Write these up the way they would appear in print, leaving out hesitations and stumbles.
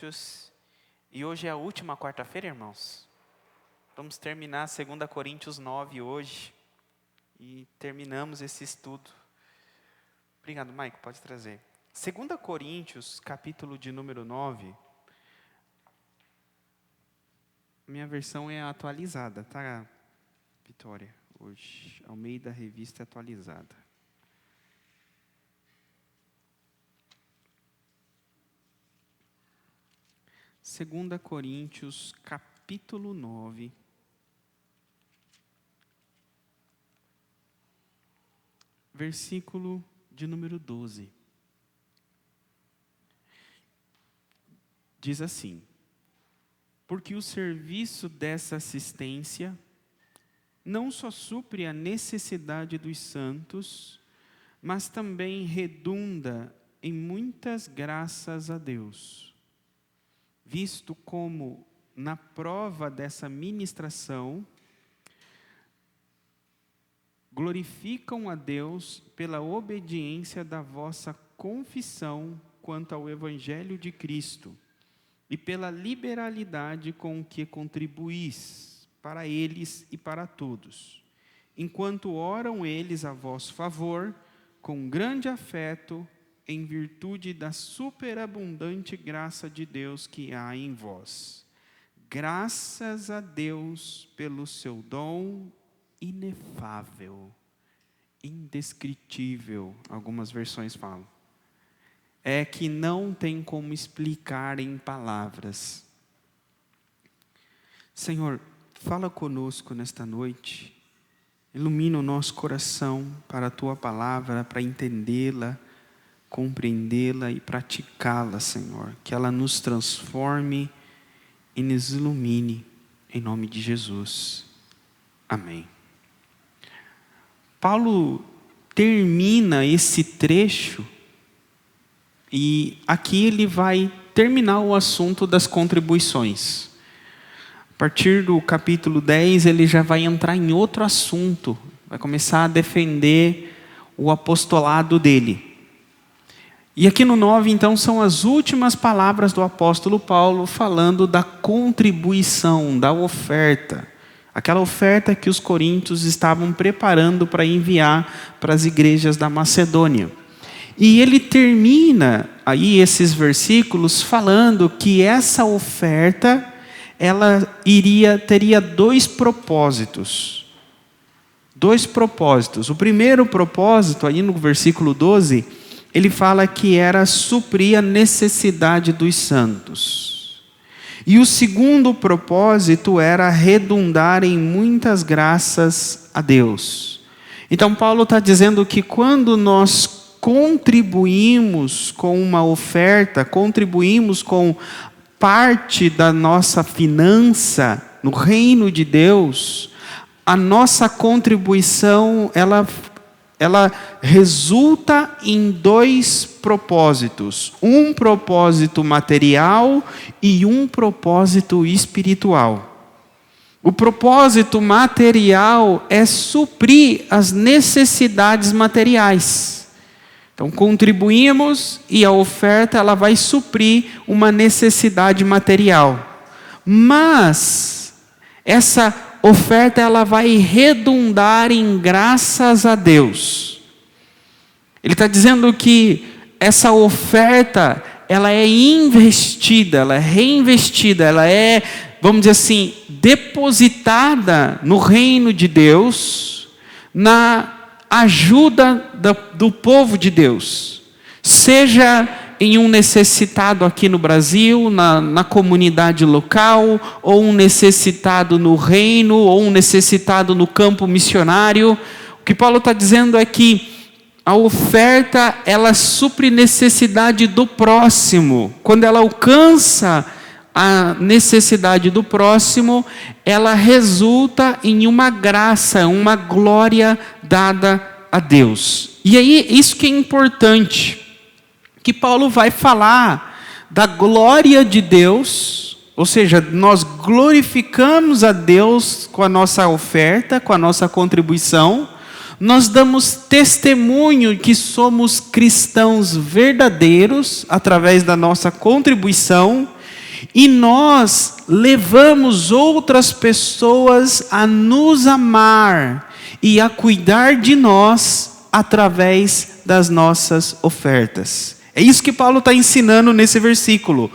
Coríntios, e hoje é a última quarta-feira, irmãos. Vamos terminar 2 Coríntios 9 hoje, e terminamos esse estudo. Obrigado, Maico, pode trazer. 2 Coríntios, capítulo de número 9. Minha versão é atualizada, tá, Vitória? Hoje, Almeida Revista Atualizada. Segunda Coríntios, capítulo 9. Versículo de número 12. Diz assim: porque o serviço dessa assistência não só supre a necessidade dos santos, mas também redunda em muitas graças a Deus, visto como, na prova dessa ministração, glorificam a Deus pela obediência da vossa confissão quanto ao Evangelho de Cristo, e pela liberalidade com que contribuís para eles e para todos, enquanto oram eles a vosso favor, com grande afeto, em virtude da superabundante graça de Deus que há em vós. Graças a Deus pelo seu dom inefável, indescritível, algumas versões falam. É que não tem como explicar em palavras. Senhor, fala conosco nesta noite, ilumina o nosso coração para a Tua palavra, para entendê-la, compreendê-la e praticá-la, Senhor. Que ela nos transforme e nos ilumine, em nome de Jesus. Amém. Paulo termina esse trecho e aqui ele vai terminar o assunto das contribuições. A partir do capítulo 10 ele já vai entrar em outro assunto, vai começar a defender o apostolado dele. E aqui no 9, então, são as últimas palavras do apóstolo Paulo falando da contribuição, da oferta. Aquela oferta que os coríntios estavam preparando para enviar para as igrejas da Macedônia. E ele termina aí esses versículos falando que essa oferta, ela teria dois propósitos. Dois propósitos. O primeiro propósito, aí no versículo 12, ele fala que era suprir a necessidade dos santos. E o segundo propósito era redundar em muitas graças a Deus. Então Paulo está dizendo que quando nós contribuímos com uma oferta, contribuímos com parte da nossa finança no reino de Deus, a nossa contribuição, ela resulta em dois propósitos. Um propósito material e um propósito espiritual. O propósito material é suprir as necessidades materiais. Então, contribuímos e a oferta ela vai suprir uma necessidade material. Mas essa oferta ela vai redundar em graças a Deus. Ele está dizendo que essa oferta ela é investida, ela é reinvestida, ela é, vamos dizer assim, depositada no reino de Deus, na ajuda do povo de Deus, seja em um necessitado aqui no Brasil, na comunidade local, ou um necessitado no reino, ou um necessitado no campo missionário. O que Paulo está dizendo é que a oferta, ela supre necessidade do próximo. Quando ela alcança a necessidade do próximo, ela resulta em uma graça, uma glória dada a Deus. E aí, isso que é importante, que Paulo vai falar da glória de Deus, ou seja, nós glorificamos a Deus com a nossa oferta, com a nossa contribuição, nós damos testemunho que somos cristãos verdadeiros através da nossa contribuição, E nós levamos outras pessoas a nos amar e a cuidar de nós através das nossas ofertas. É isso que Paulo está ensinando nesse versículo.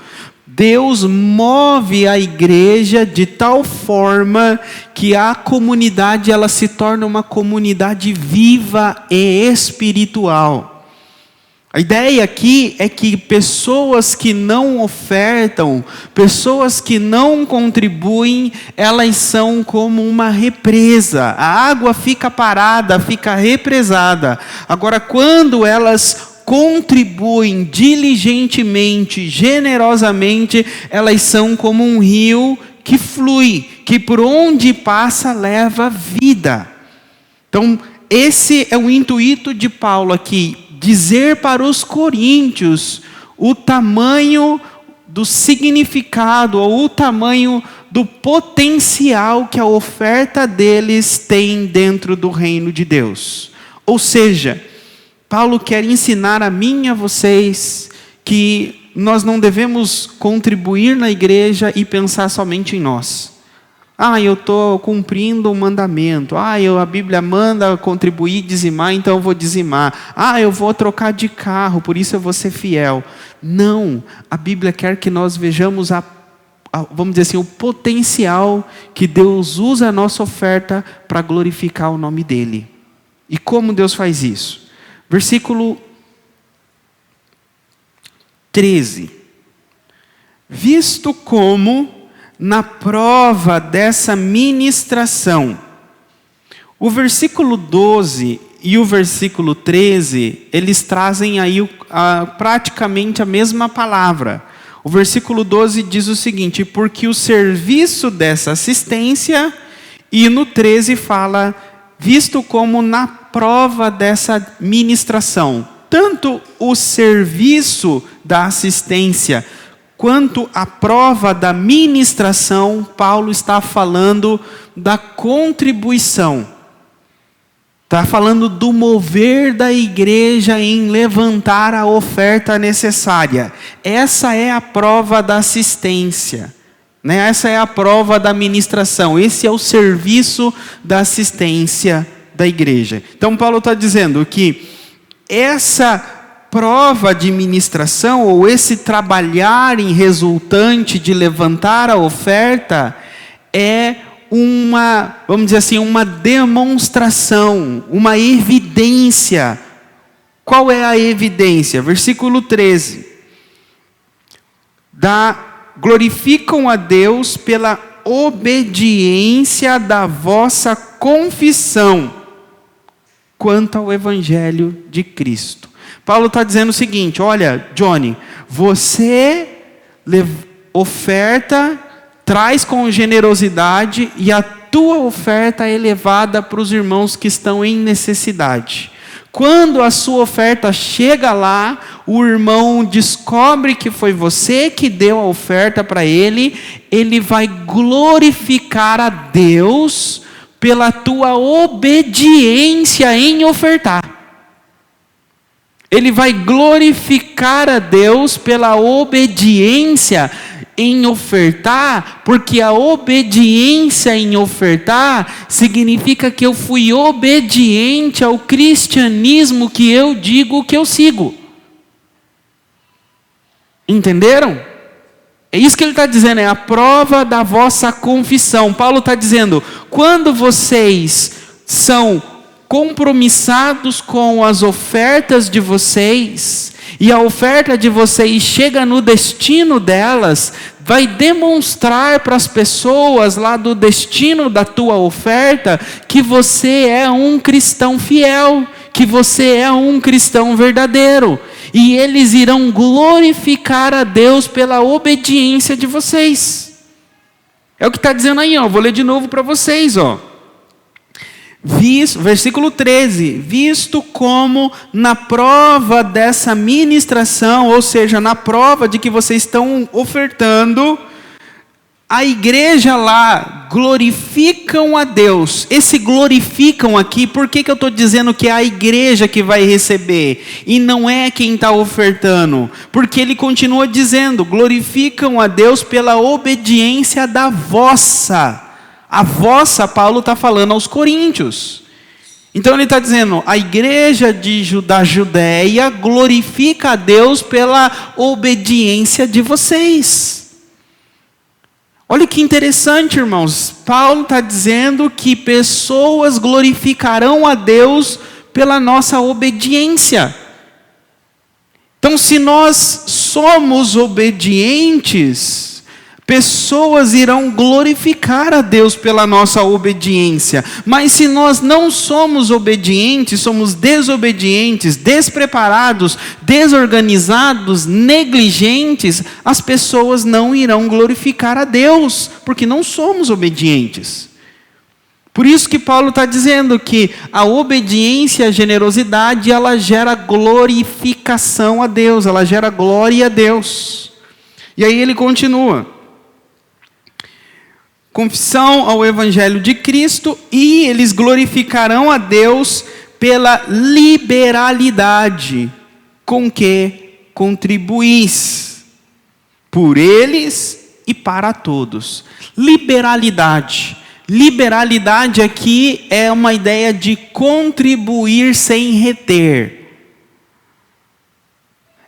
Deus move a igreja de tal forma que a comunidade ela se torna uma comunidade viva e espiritual. A ideia aqui é que pessoas que não ofertam, pessoas que não contribuem, elas são como uma represa. A água fica parada, fica represada. Agora, quando elas contribuem diligentemente, generosamente, elas são como um rio que flui, que por onde passa leva vida. Então, esse é o intuito de Paulo aqui, dizer para os coríntios o tamanho do significado, ou o tamanho do potencial que a oferta deles tem dentro do reino de Deus. Ou seja, Paulo quer ensinar a mim e a vocês que nós não devemos contribuir na igreja e pensar somente em nós. Eu estou cumprindo o mandamento. A Bíblia manda contribuir, dizimar, então eu vou dizimar. Eu vou trocar de carro, por isso eu vou ser fiel. Não, a Bíblia quer que nós vejamos vamos dizer assim, o potencial que Deus usa a nossa oferta para glorificar o nome dEle. E como Deus faz isso? Versículo 13. Visto como na prova dessa ministração. O versículo 12 e o versículo 13, eles trazem aí praticamente a mesma palavra. O versículo 12 diz o seguinte: porque o serviço dessa assistência, e no 13 fala, visto como na prova dessa ministração. Tanto o serviço da assistência, quanto a prova da ministração, Paulo está falando da contribuição. Está falando do mover da igreja em levantar a oferta necessária. Essa é a prova da assistência. Essa é a prova da ministração. Esse é o serviço da assistência da igreja. Então Paulo está dizendo que essa prova de ministração, ou esse trabalhar em resultante de levantar a oferta, é vamos dizer assim, uma demonstração, uma evidência. Qual é a evidência? Versículo 13. Glorificam a Deus pela obediência da vossa confissão quanto ao Evangelho de Cristo. Paulo está dizendo o seguinte: olha, Johnny, você oferta, traz com generosidade, e a tua oferta é levada para os irmãos que estão em necessidade. Quando a sua oferta chega lá, o irmão descobre que foi você que deu a oferta para ele, ele vai glorificar a Deus pela tua obediência em ofertar. Ele vai glorificar a Deus pela obediência em ofertar, porque a obediência em ofertar significa que eu fui obediente ao cristianismo que eu digo que eu sigo. Entenderam? É isso que ele está dizendo, é a prova da vossa confissão. Paulo está dizendo, quando vocês são compromissados com as ofertas de vocês, e a oferta de vocês chega no destino delas, vai demonstrar para as pessoas lá do destino da tua oferta, que você é um cristão fiel, que você é um cristão verdadeiro, e eles irão glorificar a Deus pela obediência de vocês. É o que está dizendo aí, vou ler de novo para vocês, Versículo 13, visto como na prova dessa ministração, ou seja, na prova de que vocês estão ofertando, a igreja lá glorifica glorificam a Deus. Esse glorificam aqui, por que eu estou dizendo que é a igreja que vai receber? E não é quem está ofertando. Porque ele continua dizendo, glorificam a Deus pela obediência da vossa. A vossa, Paulo está falando aos coríntios. Então ele está dizendo, a igreja da Judéia glorifica a Deus pela obediência de vocês. Olha que interessante, irmãos. Paulo está dizendo que pessoas glorificarão a Deus pela nossa obediência. Então, se nós somos obedientes, pessoas irão glorificar a Deus pela nossa obediência. Mas se nós não somos obedientes, somos desobedientes, despreparados, desorganizados, negligentes, as pessoas não irão glorificar a Deus, porque não somos obedientes. Por isso que Paulo está dizendo que a obediência e a generosidade, ela gera glorificação a Deus, ela gera glória a Deus. E aí ele continua. Confissão ao Evangelho de Cristo, e eles glorificarão a Deus pela liberalidade com que contribuís por eles e para todos. Liberalidade. Liberalidade aqui é uma ideia de contribuir sem reter.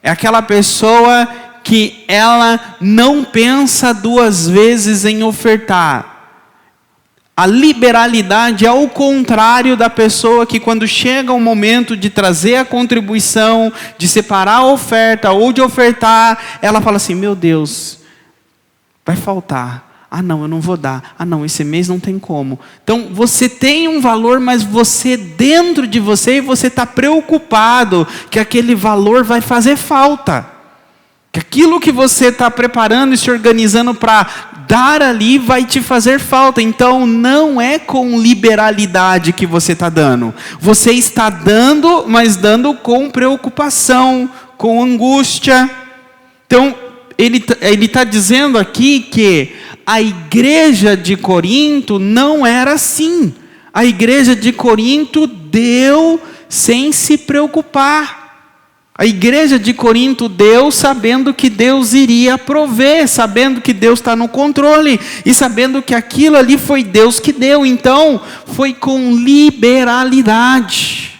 É aquela pessoa que ela não pensa duas vezes em ofertar. A liberalidade é o contrário da pessoa que, quando chega o momento de trazer a contribuição, de separar a oferta ou de ofertar, ela fala assim, meu Deus, vai faltar. Ah não, eu não vou dar. Ah não, esse mês não tem como. Então você tem um valor, mas você dentro de você está preocupado que aquele valor vai fazer falta. Que aquilo que você está preparando e se organizando para dar ali vai te fazer falta. Então não é com liberalidade que você está dando. Você está dando, mas dando com preocupação, com angústia. Então ele está dizendo aqui que a igreja de Corinto não era assim. A igreja de Corinto deu sem se preocupar. A igreja de Corinto deu sabendo que Deus iria prover, sabendo que Deus está no controle, e sabendo que aquilo ali foi Deus que deu. Então, foi com liberalidade.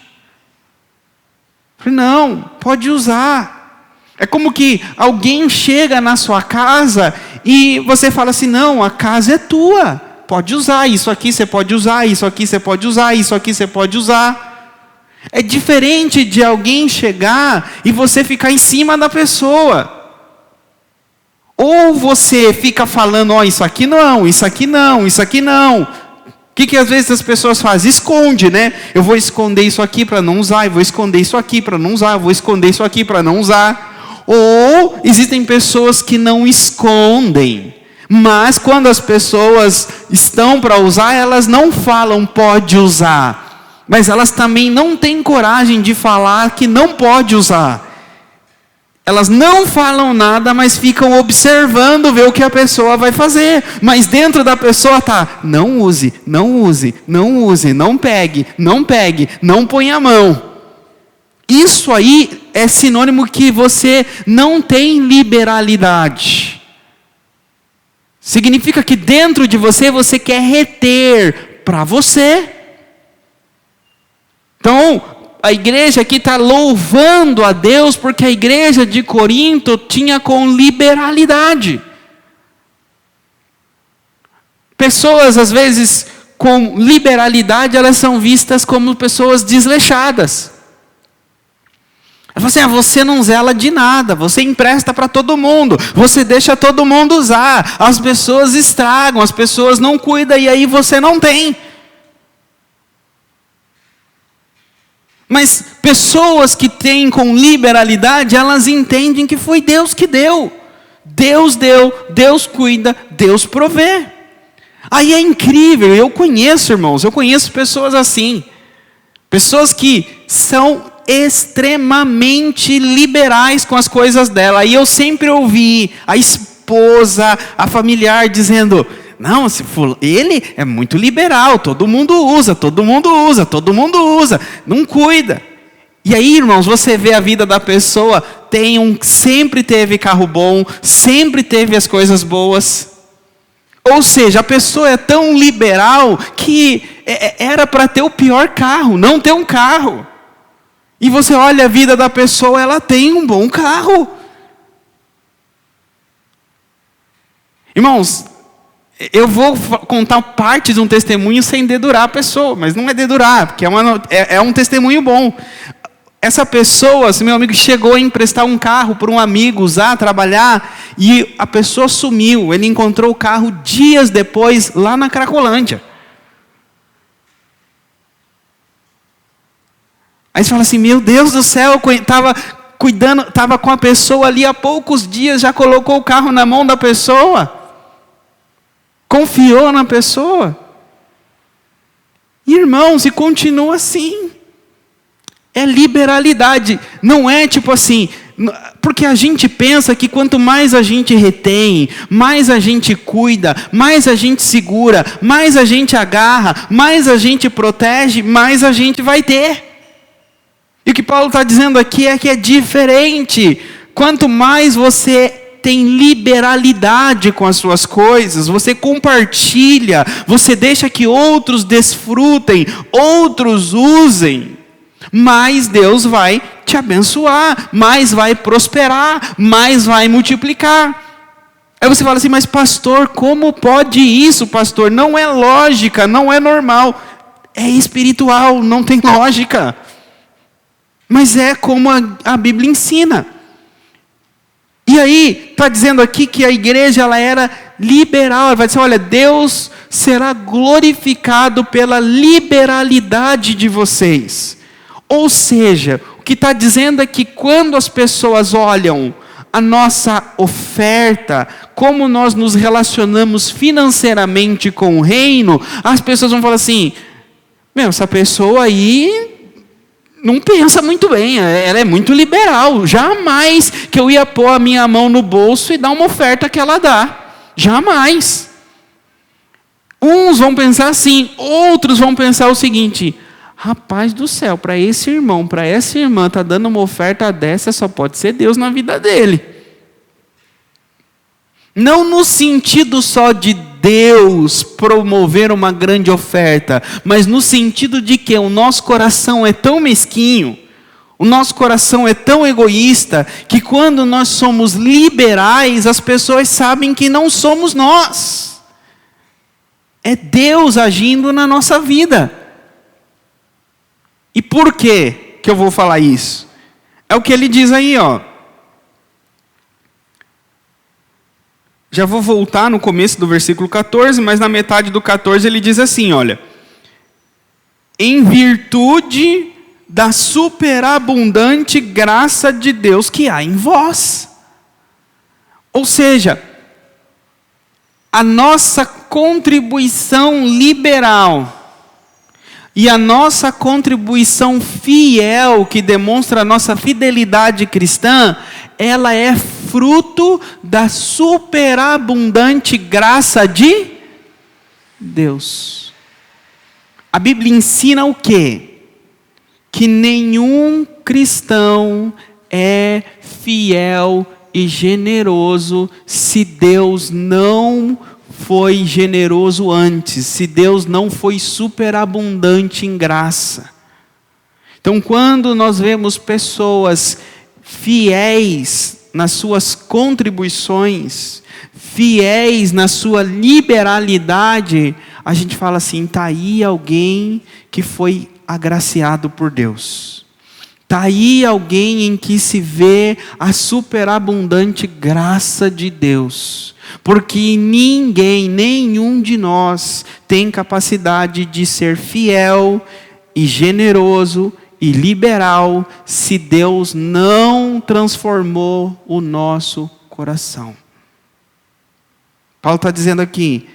Não, pode usar. É como que alguém chega na sua casa e você fala assim, não, a casa é tua. Pode usar, isso aqui você pode usar, isso aqui você pode usar, isso aqui você pode usar. É diferente de alguém chegar e você ficar em cima da pessoa. Ou você fica falando, ó, isso aqui não, isso aqui não, isso aqui não. O que às vezes as pessoas fazem? Esconde, né? Eu vou esconder isso aqui para não usar, eu vou esconder isso aqui para não usar, eu vou esconder isso aqui para não usar. Ou existem pessoas que não escondem. Mas quando as pessoas estão para usar, elas não falam pode usar. Mas elas também não têm coragem de falar que não pode usar. Elas não falam nada, mas ficam observando, ver o que a pessoa vai fazer. Mas dentro da pessoa está, não use, não use, não use, não pegue, não ponha a mão. Isso aí é sinônimo que você não tem liberalidade. Significa que dentro de você quer reter para você. Então, a igreja aqui está louvando a Deus porque a igreja de Corinto tinha com liberalidade. Pessoas, às vezes, com liberalidade, elas são vistas como pessoas desleixadas. Ela fala assim, você não zela de nada, você empresta para todo mundo, você deixa todo mundo usar, as pessoas estragam, as pessoas não cuidam e aí você não tem. Mas pessoas que têm com liberalidade, elas entendem que foi Deus que deu. Deus deu, Deus cuida, Deus provê. Aí é incrível, eu conheço, irmãos, eu conheço pessoas assim. Pessoas que são extremamente liberais com as coisas dela. E eu sempre ouvi a esposa, a familiar dizendo, Não, ele é muito liberal, todo mundo usa, não cuida. E aí, irmãos, você vê a vida da pessoa, sempre teve carro bom, sempre teve as coisas boas. Ou seja, a pessoa é tão liberal que era para ter o pior carro, não ter um carro. E você olha a vida da pessoa, ela tem um bom carro. Irmãos, eu vou contar parte de um testemunho sem dedurar a pessoa, mas não é dedurar, porque é um testemunho bom. Essa pessoa, meu amigo, chegou a emprestar um carro para um amigo usar, trabalhar, e a pessoa sumiu. Ele encontrou o carro dias depois, lá na Cracolândia. Aí você fala assim, meu Deus do céu, estava com a pessoa ali há poucos dias, já colocou o carro na mão da pessoa. Confiou na pessoa. Irmãos, e continua assim. É liberalidade, não é tipo assim, porque a gente pensa que quanto mais a gente retém, mais a gente cuida, mais a gente segura, mais a gente agarra, mais a gente protege, mais a gente vai ter. E o que Paulo está dizendo aqui é que é diferente. Quanto mais você tem liberalidade com as suas coisas, você compartilha, você deixa que outros desfrutem, outros usem, mais Deus vai te abençoar, mais vai prosperar, mais vai multiplicar. Aí você fala assim, mas pastor, como pode isso, pastor? Não é lógica, não é normal. É espiritual, não tem lógica. Mas é como a Bíblia ensina. E aí, está dizendo aqui que a igreja ela era liberal. Ela vai dizer, olha, Deus será glorificado pela liberalidade de vocês. Ou seja, o que está dizendo é que quando as pessoas olham a nossa oferta, como nós nos relacionamos financeiramente com o reino, as pessoas vão falar assim, essa pessoa aí não pensa muito bem, ela é muito liberal, jamais que eu ia pôr a minha mão no bolso e dar uma oferta que ela dá, jamais. Uns vão pensar assim, outros vão pensar o seguinte, rapaz do céu, para esse irmão, para essa irmã, está dando uma oferta dessa, só pode ser Deus na vida dele. Não no sentido só de Deus promover uma grande oferta, mas no sentido de que o nosso coração é tão mesquinho, o nosso coração é tão egoísta, que quando nós somos liberais, as pessoas sabem que não somos nós. É Deus agindo na nossa vida. E por que eu vou falar isso? É o que ele diz aí, ó. Já vou voltar no começo do versículo 14, mas na metade do 14 ele diz assim, olha. Em virtude da superabundante graça de Deus que há em vós. Ou seja, a nossa contribuição liberal e a nossa contribuição fiel, que demonstra a nossa fidelidade cristã, ela é fruto da superabundante graça de Deus. A Bíblia ensina o quê? Que nenhum cristão é fiel e generoso se Deus não foi generoso antes, se Deus não foi superabundante em graça. Então, quando nós vemos pessoas fiéis nas suas contribuições, fiéis na sua liberalidade, a gente fala assim, está aí alguém que foi agraciado por Deus. Está aí alguém em que se vê a superabundante graça de Deus. Porque nenhum de nós tem capacidade de ser fiel e generoso e liberal se Deus não transformou o nosso coração. Paulo está dizendo aqui,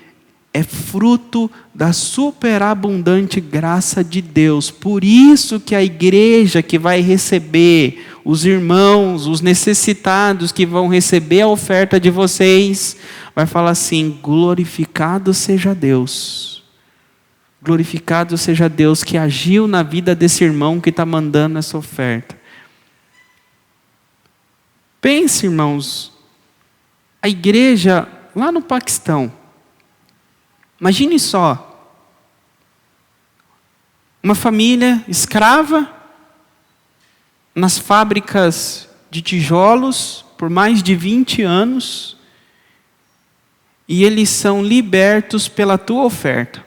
é fruto da superabundante graça de Deus. Por isso que a igreja que vai receber, os irmãos, os necessitados que vão receber a oferta de vocês, vai falar assim: glorificado seja Deus. Glorificado seja Deus que agiu na vida desse irmão que está mandando essa oferta. Pense, irmãos, a igreja lá no Paquistão. Imagine só, uma família escrava nas fábricas de tijolos por mais de 20 anos, e eles são libertos pela tua oferta.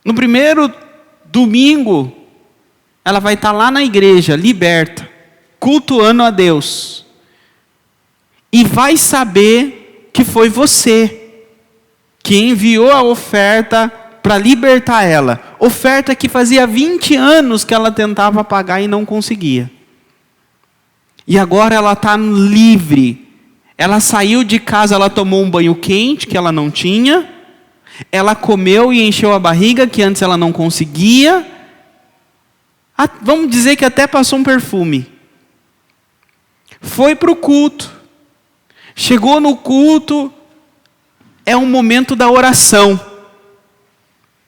No primeiro domingo, ela vai estar lá na igreja, liberta, cultuando a Deus, e vai saber que foi você que enviou a oferta para libertar ela. Oferta que fazia 20 anos que ela tentava pagar e não conseguia. E agora ela está livre. Ela saiu de casa, ela tomou um banho quente que ela não tinha. Ela comeu e encheu a barriga que antes ela não conseguia. Vamos dizer que até passou um perfume. Foi para o culto. Chegou no culto, é um momento da oração.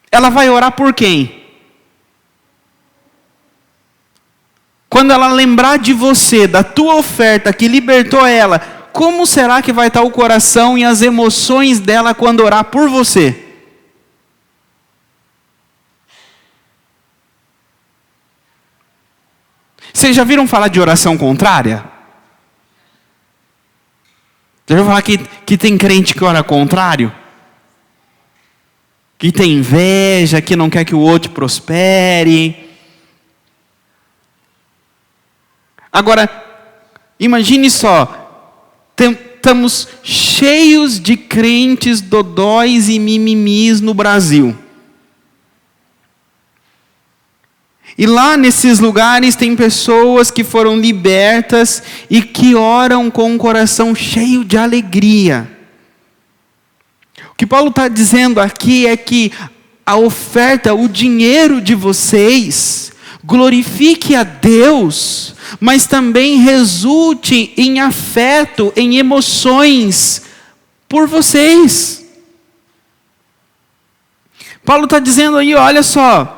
Ela vai orar por quem? Quando ela lembrar de você, da tua oferta que libertou ela, como será que vai estar o coração e as emoções dela quando orar por você? Vocês já viram falar de oração contrária? Já ouviu falar que tem crente que ora contrário? Que tem inveja, que não quer que o outro prospere. Agora, imagine só, estamos cheios de crentes dodóis e mimimis no Brasil. E lá nesses lugares tem pessoas que foram libertas e que oram com um coração cheio de alegria. O que Paulo está dizendo aqui é que a oferta, o dinheiro de vocês, glorifique a Deus, mas também resulte em afeto, em emoções por vocês. Paulo está dizendo aí, olha só,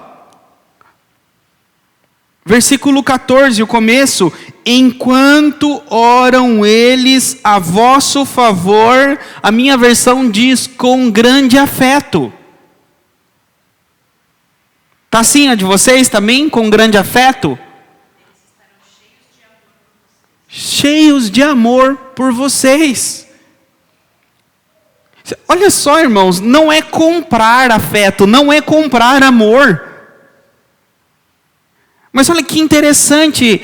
versículo 14, o começo: enquanto oram eles a vosso favor, a minha versão diz, com grande afeto. Está assim a de vocês também, com grande afeto? Cheios de amor por vocês. Olha só, irmãos, não é comprar afeto, não é comprar amor. Mas olha que interessante,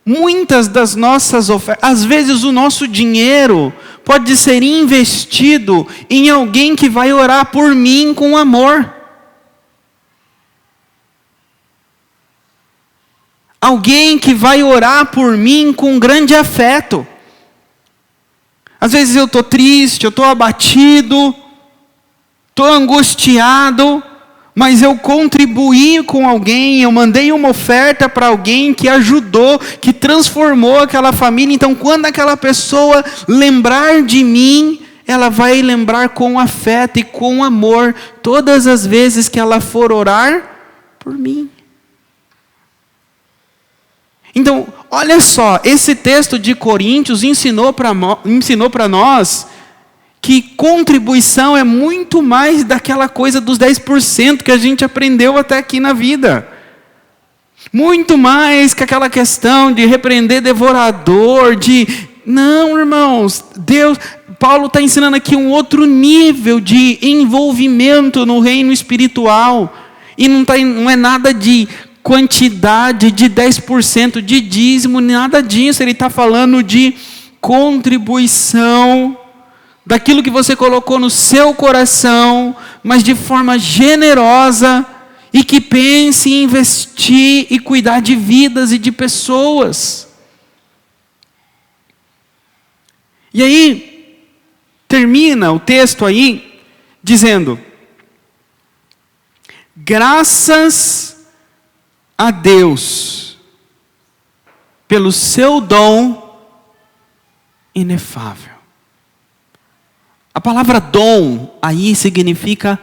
muitas das nossas ofertas, às vezes o nosso dinheiro pode ser investido em alguém que vai orar por mim com amor. Alguém que vai orar por mim com grande afeto. Às vezes eu estou triste, eu estou abatido, estou angustiado, mas eu contribuí com alguém, eu mandei uma oferta para alguém que ajudou, que transformou aquela família. Então, quando aquela pessoa lembrar de mim, ela vai lembrar com afeto e com amor, todas as vezes que ela for orar por mim. Então, olha só, esse texto de Coríntios ensinou para nós que contribuição é muito mais daquela coisa dos 10% que a gente aprendeu até aqui na vida. Muito mais que aquela questão de repreender devorador, Não, irmãos, Paulo está ensinando aqui um outro nível de envolvimento no reino espiritual. E não é nada de quantidade de 10% de dízimo, nada disso. Ele está falando de contribuição, daquilo que você colocou no seu coração, mas de forma generosa, e que pense em investir e cuidar de vidas e de pessoas. E aí, termina o texto aí dizendo: graças a Deus pelo seu dom inefável. A palavra dom aí significa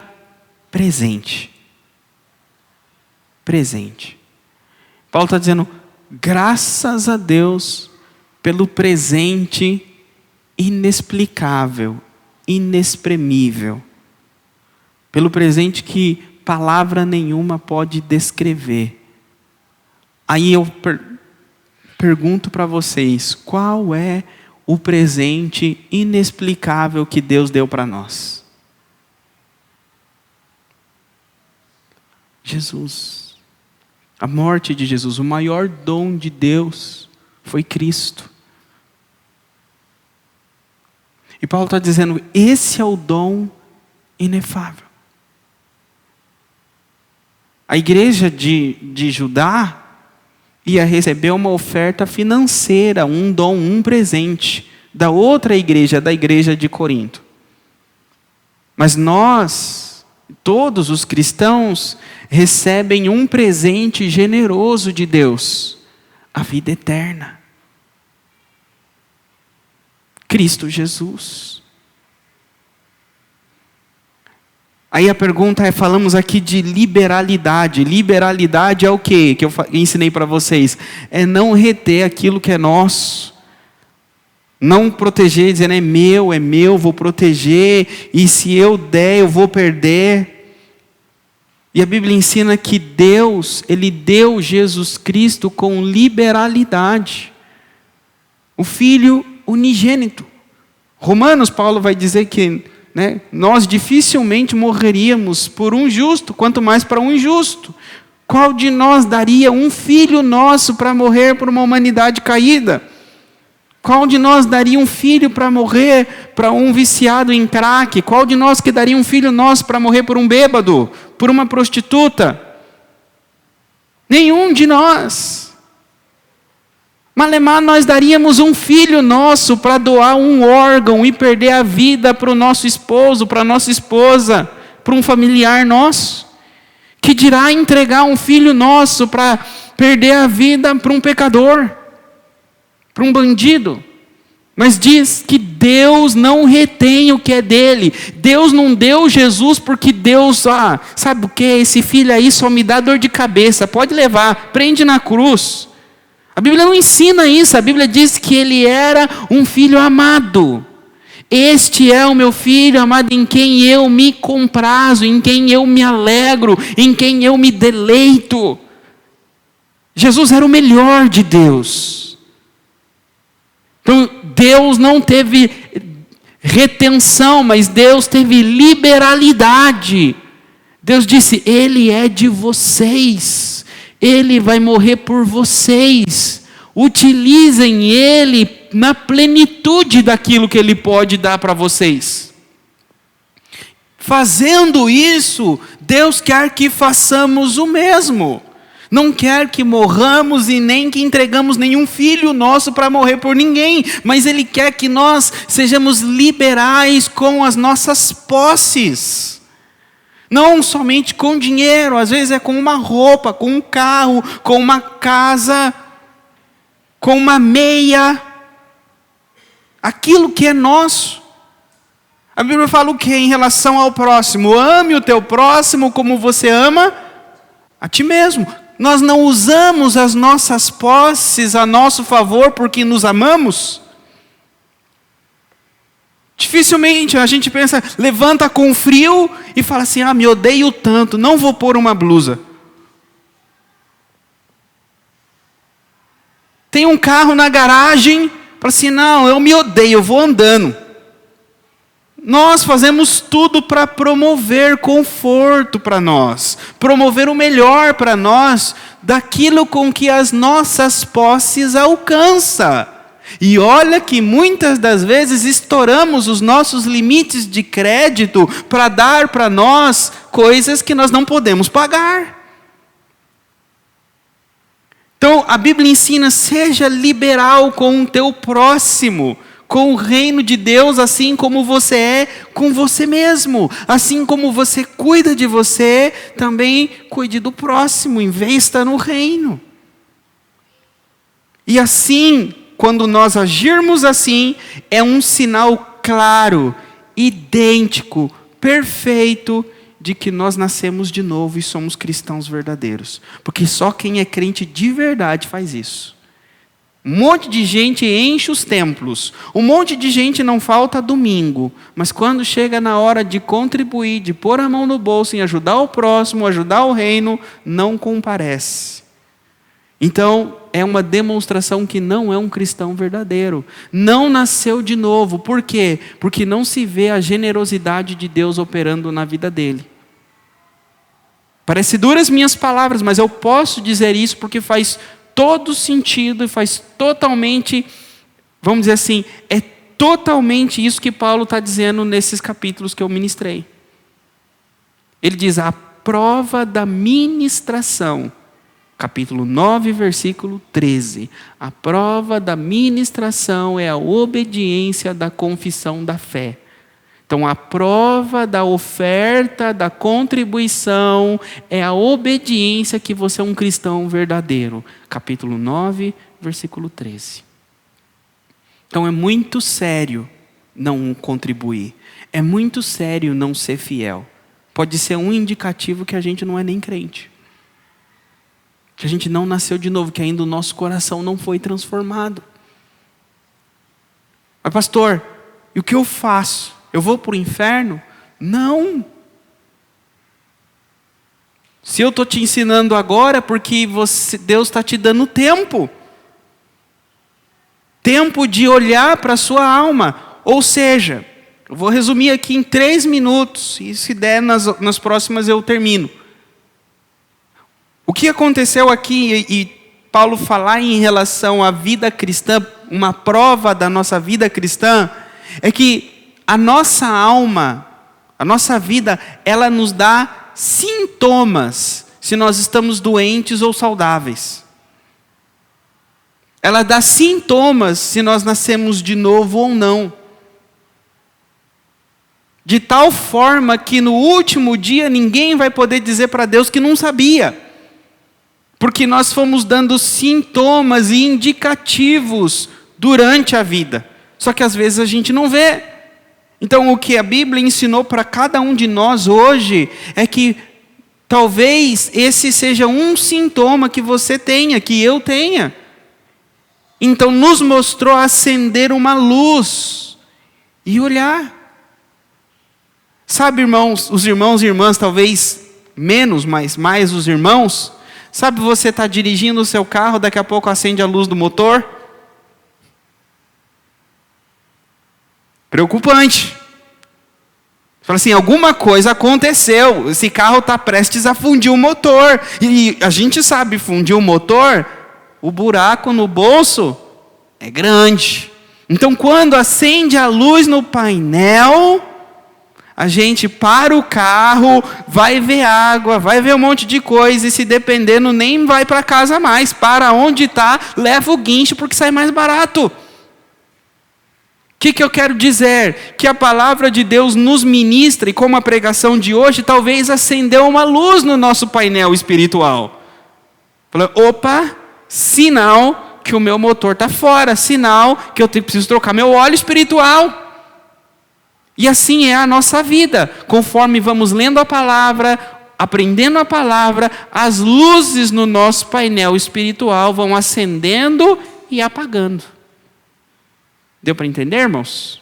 presente. Presente. Paulo está dizendo: graças a Deus pelo presente inexplicável, inexprimível. Pelo presente que palavra nenhuma pode descrever. Aí eu pergunto para vocês: qual é o presente inexplicável que Deus deu para nós? Jesus. A morte de Jesus. O maior dom de Deus foi Cristo. E Paulo está dizendo: esse é o dom inefável. A igreja de Judá ia receber uma oferta financeira, um dom, um presente, da outra igreja, da igreja de Corinto. Mas nós, todos os cristãos, recebem um presente generoso de Deus: a vida eterna. Cristo Jesus. Aí a pergunta é, falamos aqui de liberalidade. Liberalidade é o quê? Que eu ensinei para vocês. É não reter aquilo que é nosso. Não proteger, dizendo é meu, vou proteger. E se eu der, eu vou perder. E a Bíblia ensina que Deus, Ele deu Jesus Cristo com liberalidade. O Filho unigênito. Romanos, Paulo vai dizer que nós dificilmente morreríamos por um justo, quanto mais para um injusto. Qual de nós daria um filho nosso para morrer por uma humanidade caída? Qual de nós daria um filho para morrer para um viciado em crack? Qual de nós que daria um filho nosso para morrer por um bêbado, por uma prostituta? Nenhum de nós. Malemar, nós daríamos um filho nosso para doar um órgão e perder a vida para o nosso esposo, para a nossa esposa, para um familiar nosso. Que dirá entregar um filho nosso para perder a vida para um pecador, para um bandido. Mas diz que Deus não retém o que é dele. Deus não deu Jesus porque Deus, sabe o que? Esse filho aí só me dá dor de cabeça, pode levar, prende na cruz. A Bíblia não ensina isso. A Bíblia diz que ele era um filho amado. Este é o meu filho amado, em quem eu me comprazo, em quem eu me alegro, em quem eu me deleito. Jesus era o melhor de Deus. Então Deus não teve retenção, mas Deus teve liberalidade. Deus disse: Ele é de vocês. Ele vai morrer por vocês. Utilizem Ele na plenitude daquilo que Ele pode dar para vocês. Fazendo isso, Deus quer que façamos o mesmo. Não quer que morramos e nem que entregamos nenhum filho nosso para morrer por ninguém. Mas Ele quer que nós sejamos liberais com as nossas posses. Não somente com dinheiro, às vezes é com uma roupa, com um carro, com uma casa, com uma meia. Aquilo que é nosso. A Bíblia fala o que em relação ao próximo? Ame o teu próximo como você ama a ti mesmo. Nós não usamos as nossas posses a nosso favor porque nos amamos. Dificilmente a gente pensa, levanta com frio e fala assim: me odeio tanto, não vou pôr uma blusa. Tem um carro na garagem, fala assim: não, eu me odeio, eu vou andando. Nós fazemos tudo para promover conforto para nós, promover o melhor para nós, daquilo com que as nossas posses alcançam. E olha que muitas das vezes estouramos os nossos limites de crédito para dar para nós coisas que nós não podemos pagar. Então a Bíblia ensina: seja liberal com o teu próximo, com o reino de Deus, assim como você é com você mesmo. Assim como você cuida de você, também cuide do próximo, investa no reino. E assim, quando nós agirmos assim, é um sinal claro, idêntico, perfeito, de que nós nascemos de novo e somos cristãos verdadeiros. Porque só quem é crente de verdade faz isso. Um monte de gente enche os templos, um monte de gente não falta domingo, mas quando chega na hora de contribuir, de pôr a mão no bolso, em ajudar o próximo, ajudar o reino, não comparece. Então, é uma demonstração que não é um cristão verdadeiro. Não nasceu de novo. Por quê? Porque não se vê a generosidade de Deus operando na vida dele. Parece duras minhas palavras, mas eu posso dizer isso porque faz todo sentido e faz totalmente, vamos dizer assim, é totalmente isso que Paulo está dizendo nesses capítulos que eu ministrei. Ele diz, a prova da ministração, capítulo 9, versículo 13. A prova da ministração é a obediência da confissão da fé. Então, a prova da oferta, da contribuição, é a obediência que você é um cristão verdadeiro. Capítulo 9, versículo 13. Então, é muito sério não contribuir. É muito sério não ser fiel. Pode ser um indicativo que a gente não é nem crente. Que a gente não nasceu de novo, que ainda o nosso coração não foi transformado. Mas pastor, e o que eu faço? Eu vou para o inferno? Não. Se eu estou te ensinando agora, é porque Deus está te dando tempo. Tempo de olhar para a sua alma. Ou seja, eu vou resumir aqui em 3 minutos, e se der nas próximas eu termino. O que aconteceu aqui, e Paulo falar em relação à vida cristã, uma prova da nossa vida cristã, é que a nossa alma, a nossa vida, ela nos dá sintomas se nós estamos doentes ou saudáveis. Ela dá sintomas se nós nascemos de novo ou não. De tal forma que no último dia ninguém vai poder dizer para Deus que não sabia. Porque nós fomos dando sintomas e indicativos durante a vida. Só que às vezes a gente não vê. Então o que a Bíblia ensinou para cada um de nós hoje é que talvez esse seja um sintoma que você tenha, que eu tenha. Então nos mostrou acender uma luz e olhar. Sabe, irmãos, os irmãos e irmãs, talvez menos, mas mais os irmãos. Sabe, você está dirigindo o seu carro, daqui a pouco acende a luz do motor? Preocupante. Fala assim, alguma coisa aconteceu, esse carro está prestes a fundir o motor. E a gente sabe, fundir o motor, o buraco no bolso é grande. Então quando acende a luz no painel, a gente para o carro, vai ver água, vai ver um monte de coisa, e se dependendo nem vai para casa mais. Para onde está, leva o guincho porque sai mais barato. O que eu quero dizer? Que a palavra de Deus nos ministra, e como a pregação de hoje, talvez acendeu uma luz no nosso painel espiritual. Falando, opa, sinal que o meu motor está fora, sinal que eu preciso trocar meu óleo espiritual. E assim é a nossa vida. Conforme vamos lendo a palavra, aprendendo a palavra, as luzes no nosso painel espiritual vão acendendo e apagando. Deu para entender, irmãos?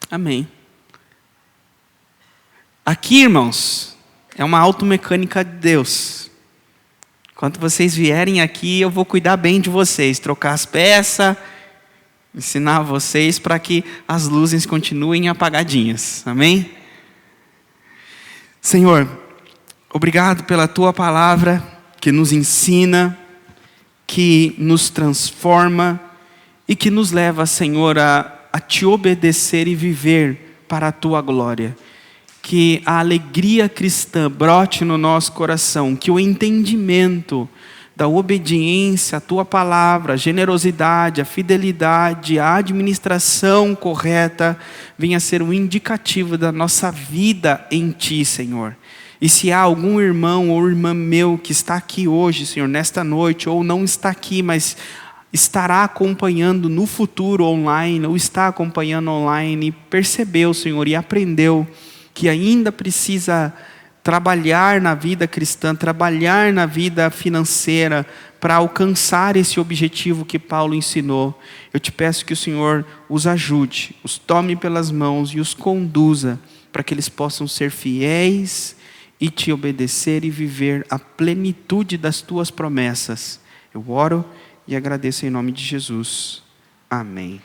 Amém. Aqui, irmãos, é uma automecânica de Deus. Quando vocês vierem aqui, eu vou cuidar bem de vocês, trocar as peças, ensinar vocês para que as luzes continuem apagadinhas. Amém? Senhor, obrigado pela Tua palavra que nos ensina, que nos transforma e que nos leva, Senhor, a Te obedecer e viver para a Tua glória. Que a alegria cristã brote no nosso coração, que o entendimento da obediência à tua palavra, a generosidade, a fidelidade, a administração correta, venha ser um indicativo da nossa vida em ti, Senhor. E se há algum irmão ou irmã meu que está aqui hoje, Senhor, nesta noite, ou não está aqui, mas estará acompanhando no futuro online, ou está acompanhando online, percebeu, Senhor, e aprendeu que ainda precisa trabalhar na vida cristã, trabalhar na vida financeira, para alcançar esse objetivo que Paulo ensinou. Eu te peço que o Senhor os ajude, os tome pelas mãos e os conduza, para que eles possam ser fiéis e te obedecer e viver a plenitude das tuas promessas. Eu oro e agradeço em nome de Jesus. Amém.